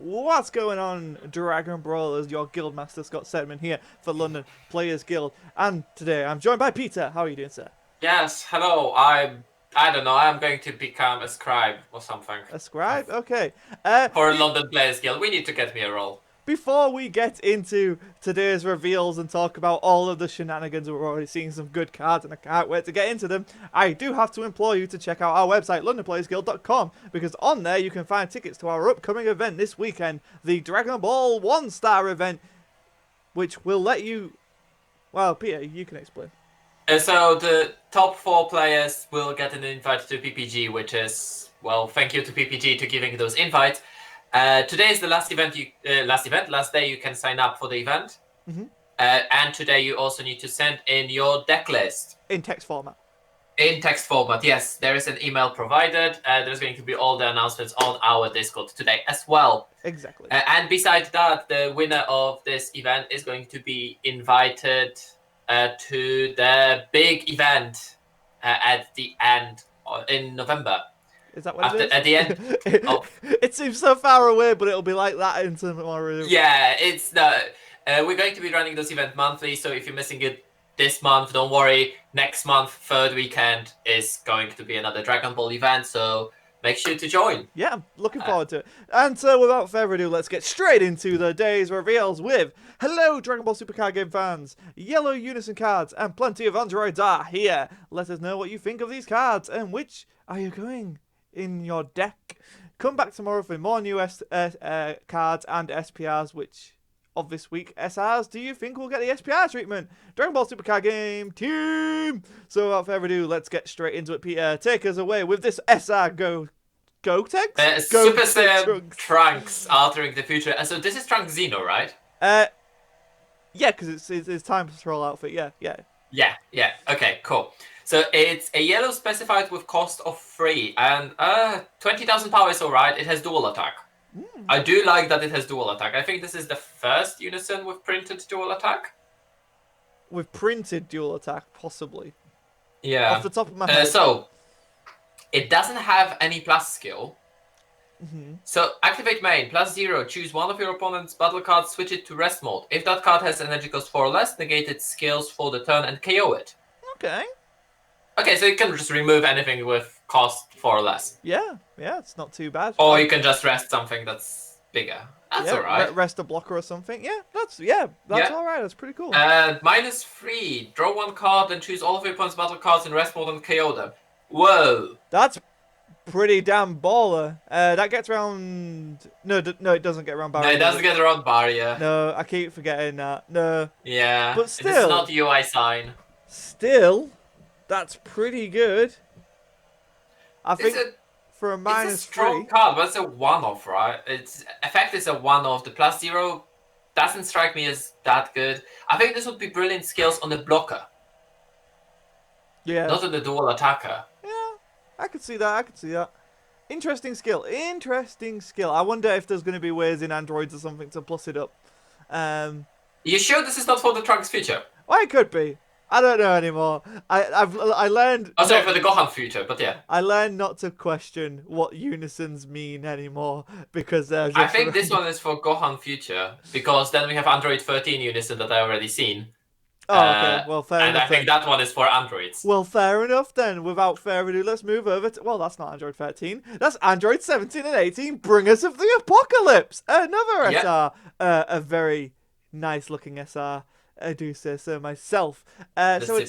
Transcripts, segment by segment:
What's going on, Dragon Brawlers? Your Guildmaster Scott Sedman here for London Players Guild. And today I'm joined by Peter. How are you doing, sir? Yes, hello. I don't know. I'm going to become a scribe or something. A scribe? Okay. For London Players Guild, we need to get me a role. Before we get into today's reveals and talk about all of the shenanigans, we're already seeing some good cards and I can't wait to get into them. I do have to implore you to check out our website, londonplayersguild.com, because on there you can find tickets to our upcoming event this weekend, the Dragon Ball 1-star event, which will let you... Well, Peter, you can explain. So the top 4 players will get an invite to PPG, which is, well, thank you to PPG to giving those invites. Today is the last day you can sign up for the event. Mm-hmm. And today you also need to send in your deck list. In text format. In text format, yes. There is an email provided. There's going to be all the announcements on our Discord today as well. Exactly. And besides that, the winner of this event is going to be invited to the big event at the end in November. Is that what it is? At the end? It seems so far away, but it'll be like that in tomorrow. Yeah, it's we're going to be running this event monthly, so if you're missing it this month, don't worry. Next month, third weekend, is going to be another Dragon Ball event, so make sure to join. Yeah, I'm looking forward to it. And so, without further ado, let's get straight into the day's reveals with hello, Dragon Ball Super Card Game fans. Yellow Unison cards and plenty of androids are here. Let us know what you think of these cards and which are you going in your deck. Come back tomorrow for more new cards and SPRs, which of this week SRs do you think will get the SPR treatment? Dragon Ball Super Card Game team. So without further ado, let's get straight into it. Peter, take us away with this SR Gotenks? Super Saiyan Trunks altering the future. So this is Trunks Xeno, right? Yeah, because it's time patrol outfit. Yeah. Okay, cool. So it's a yellow specified with cost of 3 and 20,000 power is alright. It has dual attack. I do like that it has dual attack. I think this is the first Unison with printed dual attack. With printed dual attack, possibly. Yeah. Off the top of my head. So it doesn't have any plus skill. Mm-hmm. So activate main, +0, choose one of your opponent's battle cards, switch it to rest mode. If that card has energy cost 4 or less, negate its skills for the turn and KO it. Okay, so you can just remove anything with cost 4 or less. Yeah, it's not too bad. Or you can just rest something that's bigger. That's alright. Rest a blocker or something. Yeah, that's alright. That's pretty cool. -3, draw one card and choose all of your opponent's battle cards in rest mode and KO them. Whoa. That's pretty damn baller. That gets around... No, it doesn't get around barrier. No, it doesn't get around barrier. No, I keep forgetting that. No. Yeah, but still... It's not UI sign. Still, that's pretty good. I think for a -3... It's a strong card, but it's a one-off, right? Its effect is a one-off. The +0 doesn't strike me as that good. I think this would be brilliant skills on the blocker. Yeah. Not on the dual attacker. Yeah, I could see that. Interesting skill. I wonder if there's going to be ways in androids or something to plus it up. You sure this is not for the Trunks future? Well, it could be. I don't know anymore. I learned... Oh, sorry, for the Gohan future, but yeah. I learned not to question what unisons mean anymore, because they're just... I think this one is for Gohan future, because then we have Android 13 unison that I already seen. Oh, okay. Well, fair enough. And I think that one is for androids. Well, fair enough then. Without further ado, let's move over to... Well, that's not Android 13. That's Android 17 and 18, Bringers of the Apocalypse. Another SR. A very nice-looking SR. I do say so myself. So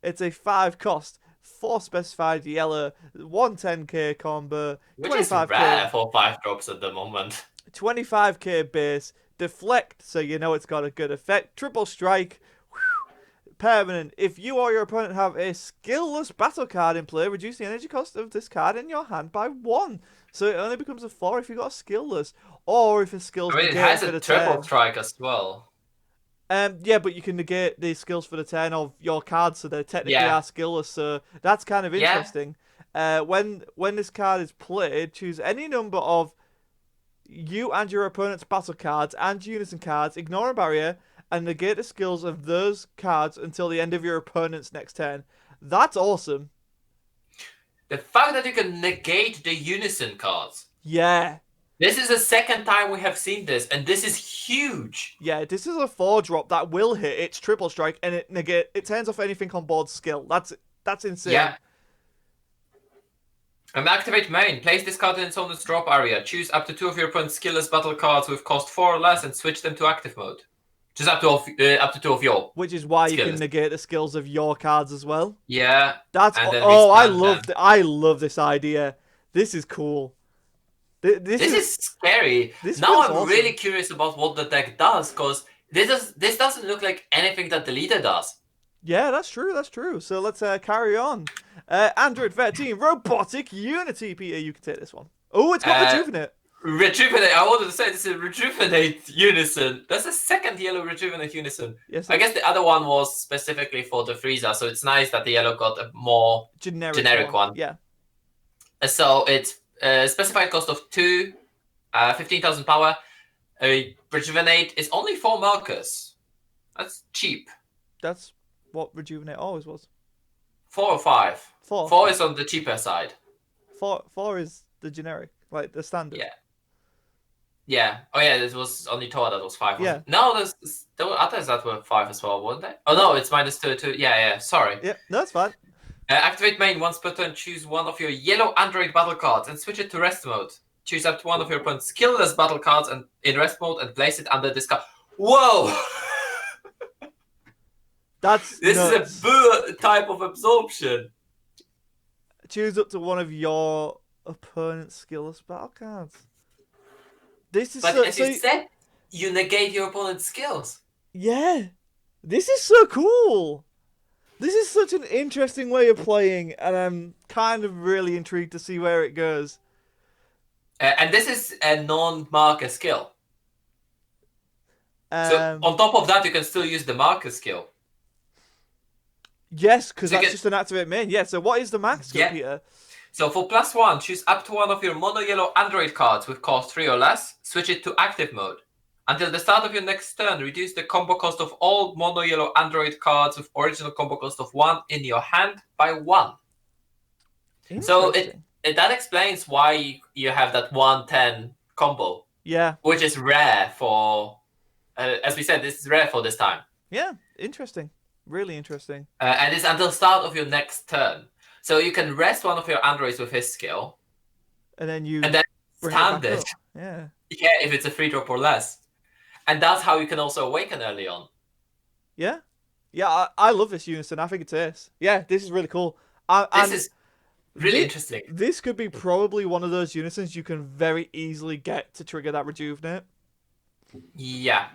it's a 5 cost, 4 specified yellow, 110k combo, which is rare for 5 drops at the moment. 25k base, deflect, so you know it's got a good effect, triple strike, permanent. If you or your opponent have a skillless battle card in play, reduce the energy cost of this card in your hand by 1. So it only becomes a 4 if you got a skillless, or if a skill's it has a triple strike as well. Yeah, but you can negate the skills for the turn of your cards, so they technically are skillless. So that's kind of interesting. When this card is played, choose any number of you and your opponent's battle cards and unison cards, ignore a barrier, and negate the skills of those cards until the end of your opponent's next turn. That's awesome. The fact that you can negate the unison cards. Yeah. This is the second time we have seen this, and this is huge. Yeah, this is a 4-drop that will hit. It's triple strike, and it turns off anything on board skill. That's insane. Yeah. And activate main. Place this card in its opponent's drop area. Choose up to 2 of your opponent's skillless battle cards with cost 4 or less, and switch them to active mode. Just up to 2 of your. Which is why you can negate the skills of your cards as well. Yeah. That's I love this idea. This is cool. This is scary. Now I'm really curious about what the deck does, because this doesn't look like anything that the leader does. Yeah, that's true. That's true. So let's carry on. Android 13 Robotic Unity. Peter, you can take this one. Oh, it's got Rejuvenate. Rejuvenate. I wanted to say this is Rejuvenate Unison. That's the second yellow Rejuvenate Unison. Yes. I guess the other one was specifically for the Frieza, so it's nice that the yellow got a more generic one. Yeah. So it's specified cost of 2, 15,000 power. Rejuvenate is only 4 markers. That's cheap. That's what Rejuvenate always was. 4 or 5. 4. 4 is on the cheaper side. 4 is the generic, like the standard. Yeah. Yeah. Oh yeah, this was only Tor that was 5. Yeah. No, there were others that were 5 as well, weren't they? Oh no, it's -2. Yeah. Sorry. Yeah, no, that's fine. Activate main once per turn. Choose one of your yellow Android battle cards and switch it to rest mode. Choose up to 1 of your opponent's skillless battle cards and in rest mode and place it under this card. Whoa! This is a boo type of absorption. Choose up to 1 of your opponent's skillless battle cards. This is as you said, you negate your opponent's skills. Yeah. This is so cool. This is such an interesting way of playing, and I'm kind of really intrigued to see where it goes. And this is a non-marker skill. So on top of that, you can still use the marker skill. Yes, because that's just an activate main. Yeah, so what is the max skill, Peter? So for +1, choose up to 1 of your mono yellow Android cards with cost 3 or less. Switch it to active mode. Until the start of your next turn, reduce the combo cost of all mono yellow Android cards with original combo cost of 1 in your hand by 1. So that explains why you have that 1-10 combo. Yeah. Which is rare for, as we said, this is rare for this time. Yeah, interesting. Really interesting. And it's until start of your next turn. So you can rest 1 of your androids with his skill. And then stand it. Yeah. Yeah, if it's a 3-drop or less. And that's how you can also awaken early on. Yeah. Yeah, I love this unison. I think it's ace. Yeah, this is really cool. This is really interesting. This could be probably one of those unisons you can very easily get to trigger that Rejuvenate. Yeah.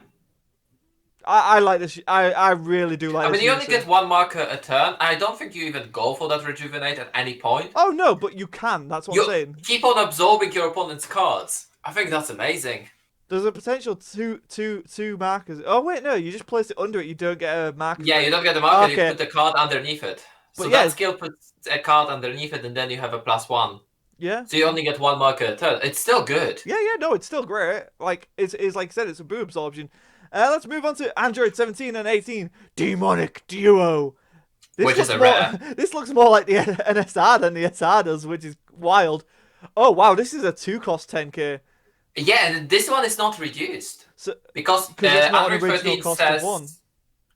I like this. I really do like this. I mean, you only get 1 marker a turn. I don't think you even go for that Rejuvenate at any point. Oh, no, but you can. That's what I'm saying. Keep on absorbing your opponent's cards. I think that's amazing. There's a potential two markers. Oh, wait, no. You just place it under it. You don't get a marker. Yeah, you don't get the marker. Okay. You put the card underneath it. So that skill puts a card underneath it, and then you have a +1. Yeah. So you only get 1 marker a turn. It's still good. Yeah, no, it's still great. Like, it's like I said, it's a boo absorption. Let's move on to Android 17 and 18. Demonic Duo. Which is a rare. This looks more like the NSR than the SR does, which is wild. Oh, wow, this is a 2-cost 10k. Yeah, and this one is not reduced. Because it's not Android an original 13 cost says... of 1.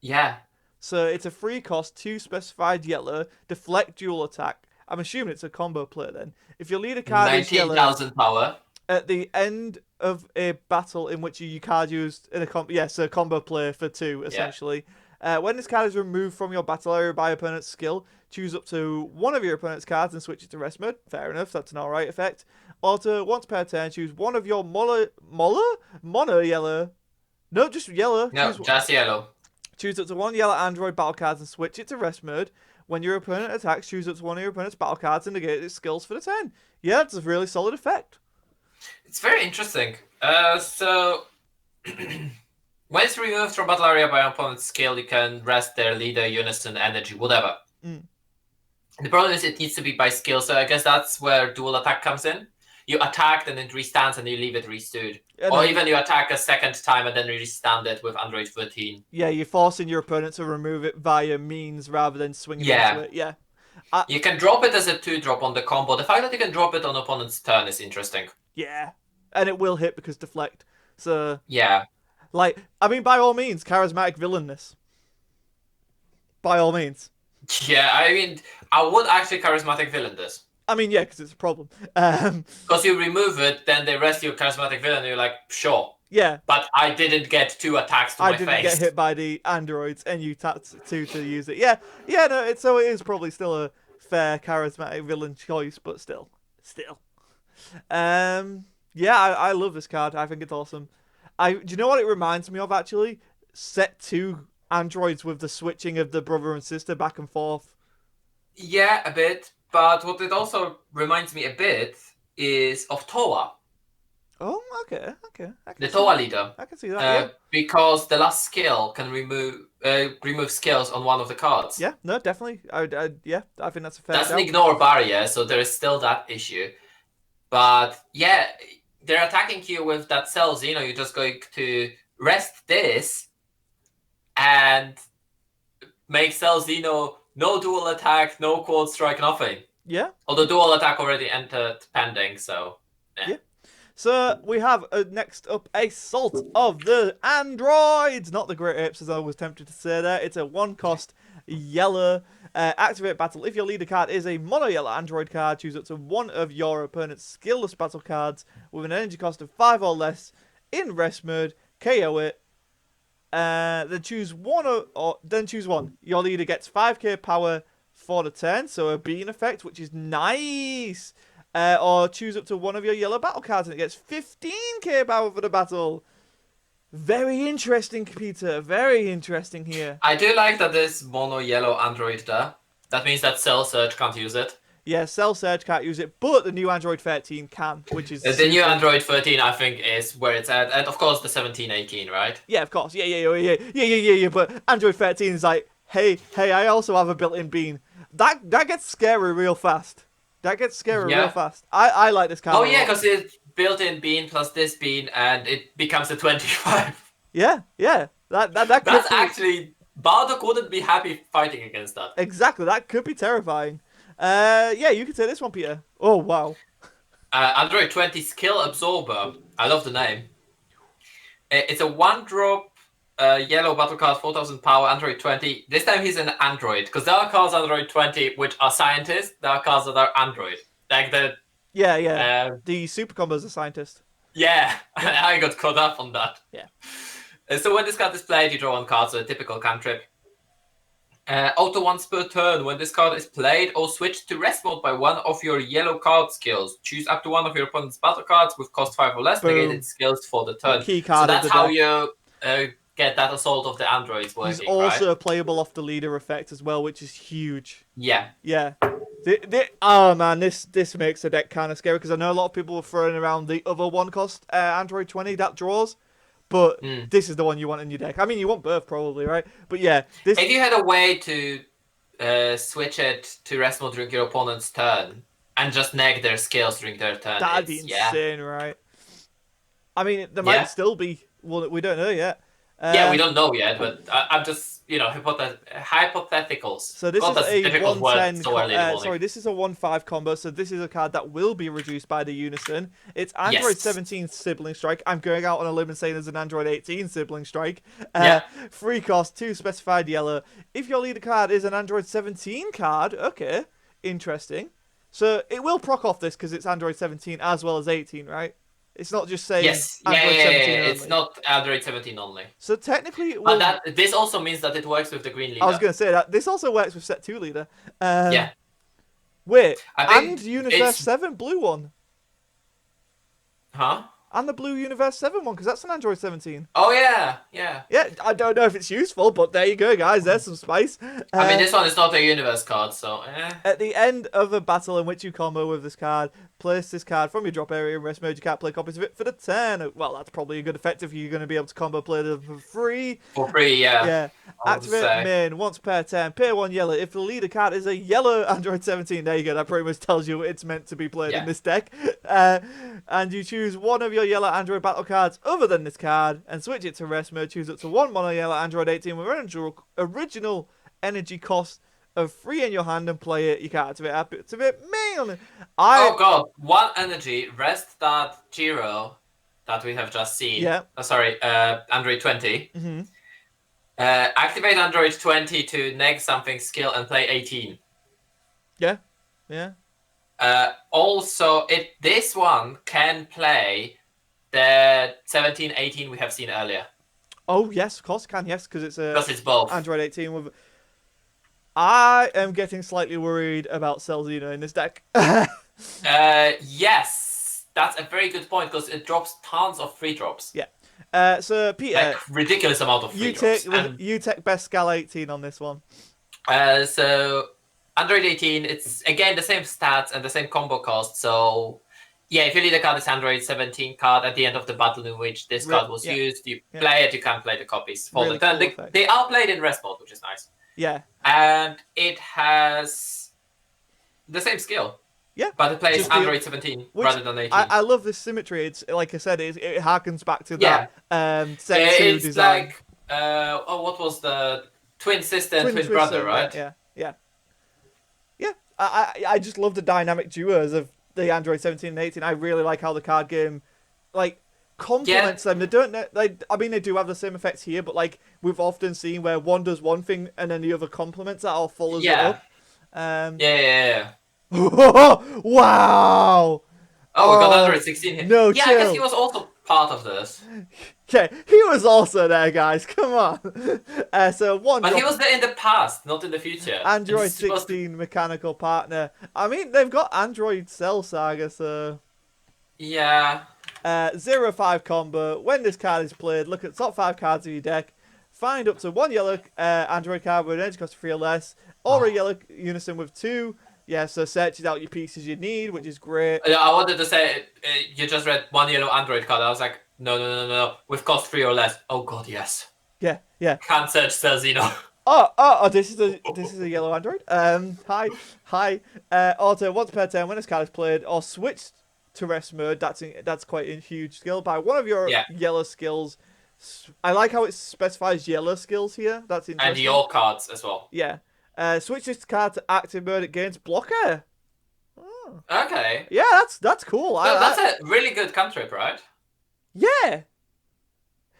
Yeah. So it's a 3-cost, 2 specified yellow, deflect dual attack. I'm assuming it's a combo play then. If your leader card is yellow... 19,000 power. At the end of a battle in which your card used in a combo play for 2, essentially. Yeah. When this card is removed from your battle area by opponent's skill, choose up to 1 of your opponent's cards and switch it to rest mode. Fair enough, that's an alright effect. Or once per turn, choose 1 of your mono yellow. No, just yellow. No, just yellow. Choose up to 1 yellow android battle cards and switch it to rest mode. When your opponent attacks, choose up to 1 of your opponent's battle cards and negate its skills for the turn. Yeah, it's a really solid effect. It's very interesting. So when it's removed from battle area by an opponent's skill, you can rest their leader, unison, energy, whatever. The problem is it needs to be by skill, so I guess that's where dual attack comes in. You attack and it restands and you leave it restood. Or even you attack a second time and then restand it with Android 13. Yeah, you're forcing your opponent to remove it via means rather than swinging into it. Yeah. You can drop it as a 2-drop on the combo. The fact that you can drop it on opponent's turn is interesting. Yeah. And it will hit because deflect. So, Yeah. like, I mean, by all means, charismatic villainness. By all means. Yeah, I mean, I would actually charismatic villain this. I mean, yeah, because it's a problem. Because you remove it, then they rest your charismatic villain, and you're like, sure. Yeah. But I didn't get 2 attacks to my face. I didn't get hit by the androids, and you tapped 2 to use it. Yeah, no, so it is probably still a fair charismatic villain choice, but still. Yeah, I love this card. I think it's awesome. Do you know what it reminds me of, actually? Set 2 androids with the switching of the brother and sister back and forth. Yeah, a bit. But what it also reminds me a bit is of Toa. Oh, okay. The Toa leader. I can see that, yeah. Because the last skill can remove skills on one of the cards. Yeah, no, definitely. Yeah, I think that's a fair Doesn't shout. ignore barrier, so there is still that issue. But yeah, they're attacking you with that Cell Xeno. You're just going to rest this and make Cell Xeno no dual attack, no quad strike, nothing. Yeah. Although dual attack already entered pending, so yeah. So we have next up Assault of the Androids, not the Great Apes, as I was tempted to say there. It's a 1-cost yellow activate battle. If your leader card is a mono yellow android card, choose up to one of your opponent's skillless battle cards with an energy cost of 5 or less in rest mode. KO it. Then choose one. Your leader gets 5k power for the turn, so a bean effect, which is nice. Or choose up to one of your yellow battle cards and it gets 15k power for the battle. Very interesting, Peter. Very interesting here. I do like that there's mono yellow android there. That means that Cell Surge can't use it. Yeah, Cell Surge can't use it, but the new Android 13 can, which is... The new Android 13, I think, is where it's at. And, of course, the 17, 18, right? Yeah, of course. Yeah. But Android 13 is like, hey, I also have a built-in bean. That gets scary real fast. Real fast. I like this card. Oh, yeah, because it's built-in bean plus this bean, and it becomes a 25. Yeah. That's actually... Bardock wouldn't be happy fighting against that. Exactly, that could be terrifying. Yeah, you can say this one, Peter. Oh, wow. Android 20 Skill Absorber. I love the name. It's a 1-drop yellow battle card, 4000 power, Android 20. This time he's an android, because there are cards Android 20 which are scientists. There are cards that are android. Like the... Yeah. The super combo is a scientist. Yeah, I got caught up on that. Yeah. So when this card is played, you draw 1 card, so a typical cantrip. Auto once per turn. When this card is played or switched to rest mode by one of your yellow card skills, choose up to one of your opponent's battle cards with cost 5 or less, negated skills for the turn. Key card so that's how you get that Assault of the Androids working. He's also playable off the leader effect as well, which is huge. Yeah. Oh man, this makes the deck kind of scary because I know a lot of people were throwing around the other 1-cost Android 20 that draws. But this is the one you want in your deck. I mean, you want both probably, right? But yeah, this... If you had a way to switch it to rest mode during your opponent's turn and just neg their skills during their turn, that'd be insane, right? I mean, there might still be... Well, we don't know yet. Yeah, we don't know yet, but I'm just, hypotheticals. So this is a 110. This is a 1-5 combo. So this is a card that will be reduced by the Unison. It's Android 17 Sibling Strike. I'm going out on a limb and saying there's an Android 18 Sibling Strike. 3 cost, 2 specified yellow. If your leader card is an Android 17 card, okay, interesting. So it will proc off this because it's Android 17 as well as 18, right? It's not just saying Android 17 only. It's not Android 17 only. So technically... this also means that it works with the green leader. I was going to say that. This also works with set 2 leader. Yeah. Wait, and Universe 7 blue one. Huh? And the blue Universe 7 one, because that's an Android 17. Oh, yeah. Yeah, I don't know if it's useful, but there you go, guys. There's some spice. I mean, this one is not a Universe card, so... At the end of a battle in which you combo with this card, place this card from your drop area in rest mode. You can't play copies of it for the turn. Well, that's probably a good effect if you're going to be able to combo play them for free. For free, yeah. Yeah. Activate main once per turn. Pay 1 yellow. If the leader card is a yellow Android 17, there you go. That pretty much tells you it's meant to be played in this deck. And you choose one of your yellow Android battle cards other than this card and switch it to rest mode. Choose up to 1 mono yellow Android 18 with original energy cost of 3 in your hand and play it. You can't activate main. Oh god, 1 energy, rest that Giro, that we have just seen. Yeah. Sorry, Android 20. Mm-hmm. Activate Android 20 to neg something skill and play 18. Yeah. Yeah. Also, this one can play the 17, 18 we have seen earlier. Oh yes, of course it can. Yes, because it's both. Android 18 with. I am getting slightly worried about Celzino in this deck. Yes, that's a very good point because it drops tons of free drops. Yeah. So Peter, like ridiculous amount of free drops. You take best Scal 18 on this one. So Android 18, it's again the same stats and the same combo cost. So yeah, if you lead a card, this Android 17 card at the end of the battle in which this card was used, you play it, you can play the copies for really the turn. Cool they are played in rest mode, which is nice. Yeah. And it has the same skill. Yeah. But it plays Android 17 rather than 18. I love this symmetry. It's like I said, it harkens back to that set 2 it's design. Like what was the twin sister and twin brother, right? Yeah. I just love the dynamic duos of the Android 17 and 18. I really like how the card game like complements them. They don't they do have the same effects here, but like we've often seen where one does one thing and then the other complements that or follows it up. Yeah. Wow. Oh, we got Android 16 here. No, I guess he was also part of this. Okay, he was also there, guys. Come on. But he was there in the past, not in the future. Android 16 mechanical partner. I mean, they've got Android Cell Saga, so... Yeah. 0-5 combo. When this card is played, look at top 5 cards of your deck. Find up to 1 yellow Android card with an energy cost of 3 or less, or a yellow unison with 2. Yeah, so searches out your pieces you need, which is great. I wanted to say, you just read 1 yellow Android card. I was like, no. With cost 3 or less. Oh god, yes. Yeah. Can't search Celzino. Oh, this is a yellow Android. Hi. Auto, once per turn, when this card is played or switched to rest mode, that's quite a huge skill. By one of your yellow skills. I like how it specifies yellow skills here. That's interesting. And your cards as well. Yeah. Switch this card to active mode against blocker. Oh. Okay. Yeah, that's cool. So that's a really good cantrip, right? Yeah.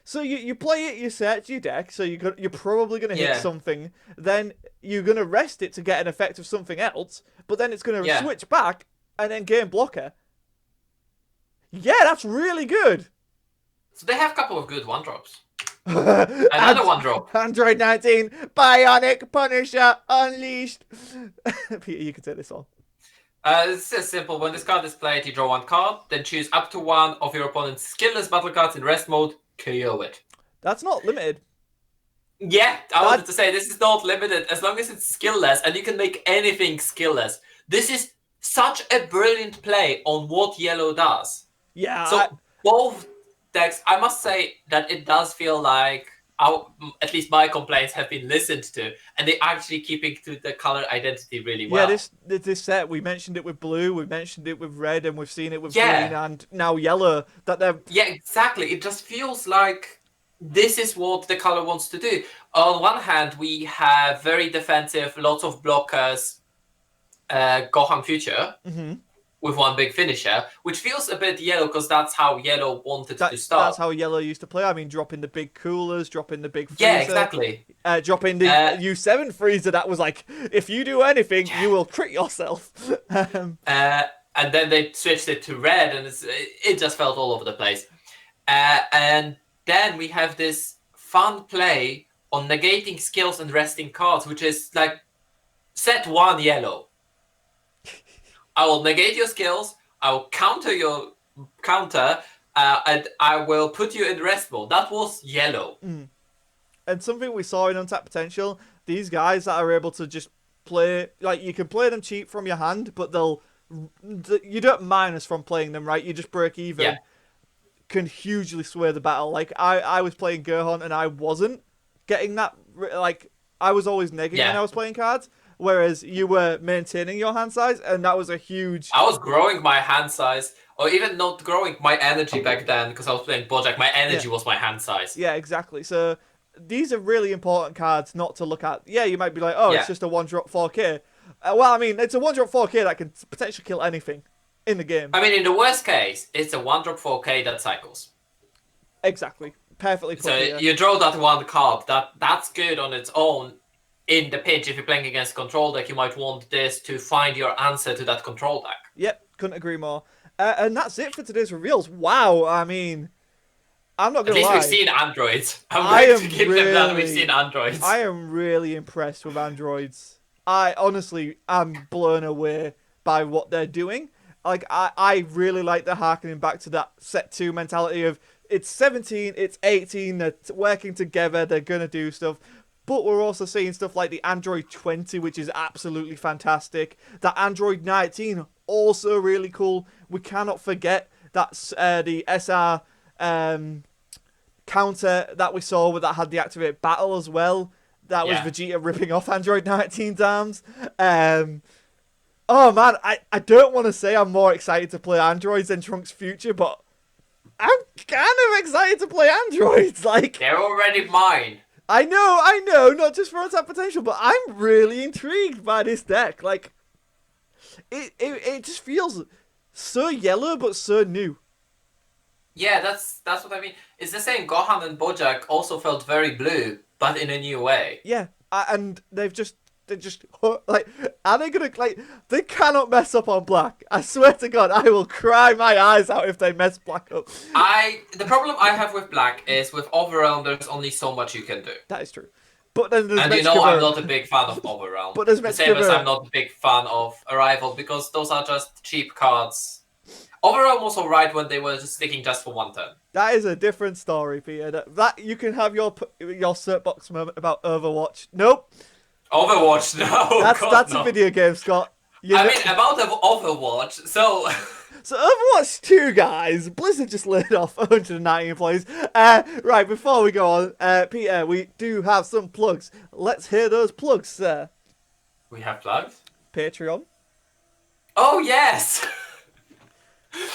So you play it, you search your deck, so you're probably going to hit something. Then you're going to rest it to get an effect of something else, but then it's going to switch back and then gain blocker. Yeah, that's really good. So they have a couple of good one-drops. Another one drop. Android 19, Bionic Punisher Unleashed. Peter, you can take this on. This is simple. When this card is played, you draw 1 card, then choose up to 1 of your opponent's skillless battle cards in rest mode, KO it. That's not limited. Yeah, I wanted to say, this is not limited. As long as it's skillless, and you can make anything skillless. This is such a brilliant play on what yellow does. Yeah. So both decks, I must say that it does feel like at least my complaints have been listened to, and they're actually keeping to the color identity really well. Yeah, this set, we mentioned it with blue, we mentioned it with red, and we've seen it with green and now yellow. Yeah, exactly. It just feels like this is what the color wants to do. On one hand, we have very defensive, lots of blockers, Gohan Future. With 1 big finisher, which feels a bit yellow because that's how yellow wanted to start. That's how yellow used to play. I mean, dropping the big coolers, dropping the big freezer. Yeah, exactly. Dropping the U7 freezer that was like, if you do anything, you will crit yourself. And then they switched it to red, and it just felt all over the place. And then we have this fun play on negating skills and resting cards, which is like, set 1 yellow. I will negate your skills, I will counter your counter, and I will put you in rest mode. That was yellow. And something we saw in Untapped Potential, these guys that are able to just play, like, you can play them cheap from your hand, but you don't minus from playing them, right? You just break even. Can hugely sway the battle. Like, I was playing Gohan and I wasn't getting that, like, I was always negating when I was playing cards. Whereas you were maintaining your hand size, and that was a huge... I was growing my hand size, or even not growing my energy back then, because I was playing Bojack. My energy was my hand size. Yeah, exactly. So these are really important cards not to look at. Yeah, you might be like, oh, it's just a 1-drop 4K. Well, I mean, it's a 1-drop 4K that can potentially kill anything in the game. I mean, in the worst case, it's a 1-drop 4K that cycles. Exactly. Perfectly put. So Here. you draw that one card. That's good on its own. In the pitch, if you're playing against control deck, you might want this to find your answer to that control deck. Yep, couldn't agree more. And that's it for today's reveals. Wow, I mean, I'm not At gonna least we've lie. seen androids. I I'm going to am give them that we've really, seen androids. I am really impressed with androids. I honestly am blown away by what they're doing. Like I really like the harkening back to that set 2 mentality of it's 17, it's 18, they're working together, they're gonna do stuff. But we're also seeing stuff like the Android 20, which is absolutely fantastic. That Android 19, also really cool. We cannot forget that's the SR counter that we saw that had the activate battle as well. That was Vegeta ripping off Android 19's arms. Oh man, I don't want to say I'm more excited to play androids than Trunks' future, but I'm kind of excited to play androids. Like, they're already mine. I know, not just for untapped potential, but I'm really intrigued by this deck. Like, it just feels so yellow but so new. Yeah, that's what I mean. It's the same. Gohan and Bojack also felt very blue, but in a new way. Yeah, and they're just like, are they gonna like? They cannot mess up on black. I swear to God, I will cry my eyes out if they mess black up. The problem I have with black is with overrealm, there's only so much you can do. That is true. But then there's and you know I'm not a big fan of overrealm. But there's the same as I'm not a big fan of Arrival because those are just cheap cards. Overrealm was alright when they were just sticking just for one turn. That is a different story, Peter. That you can have your soapbox moment about Overwatch. Nope. Overwatch, no. That's a video game, Scott. I mean, about Overwatch, so... So Overwatch 2, guys, Blizzard just laid off 190 employees. Right, before we go on, Peter, we do have some plugs. Let's hear those plugs, sir. We have plugs? Patreon. Oh, yes!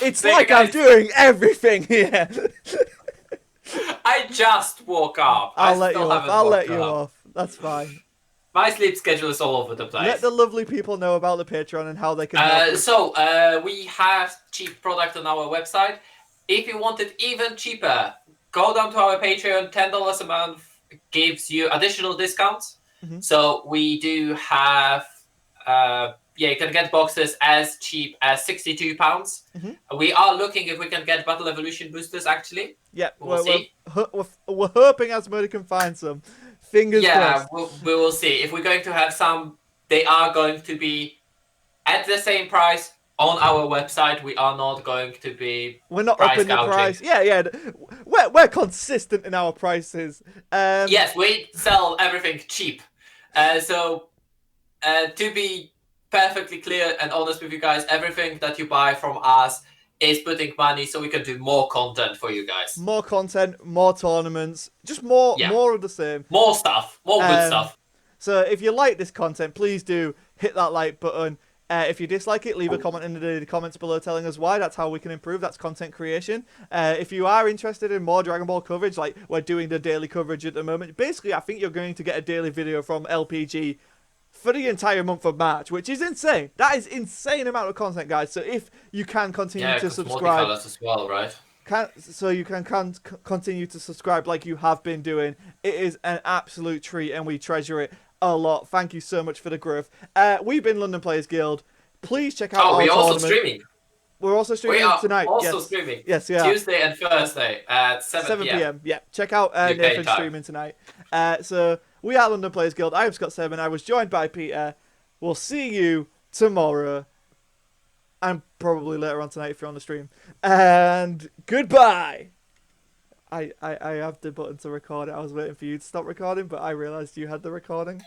It's like I'm doing everything here. I just woke up. I'll let you off. That's fine. My sleep schedule is all over the place. Let the lovely people know about the Patreon and how they can help. So, we have cheap product on our website. If you want it even cheaper, go down to our Patreon. $10 a month gives you additional discounts. Mm-hmm. So, we do have... you can get boxes as cheap as £62. Mm-hmm. We are looking if we can get Battle Evolution boosters, actually. Yeah, we're hoping Asmodee can find some. Fingers crossed. Yeah, we will see. If we're going to have some, they are going to be at the same price on our website. We are not going to be We're not upping the price. Yeah. We're consistent in our prices. Yes, we sell everything cheap. To be perfectly clear and honest with you guys, everything that you buy from us is putting money so we can do more content for you guys. More content, more tournaments, just more of the same. More stuff, more good stuff. So if you like this content, please do hit that like button. If you dislike it, leave a comment in the comments below telling us why. That's how we can improve. That's content creation. If you are interested in more Dragon Ball coverage, like we're doing the daily coverage at the moment, basically I think you're going to get a daily video from LPG for the entire month of March, which is insane. That is insane amount of content, guys. So if you can continue to subscribe, as well, right? So you can continue to subscribe like you have been doing. It is an absolute treat, and we treasure it a lot. Thank you so much for the growth. We've been London Players Guild. Please check out our we're tournament. Also streaming. We're also streaming tonight. Also streaming. Yes, we are. Tuesday and Thursday at 7 p.m. Yeah, check out Nathan streaming tonight. So we are London Players Guild. I am Scott Seven. I was joined by Peter. We'll see you tomorrow, and probably later on tonight if you're on the stream. And goodbye. I have the button to record it. I was waiting for you to stop recording, but I realised you had the recording.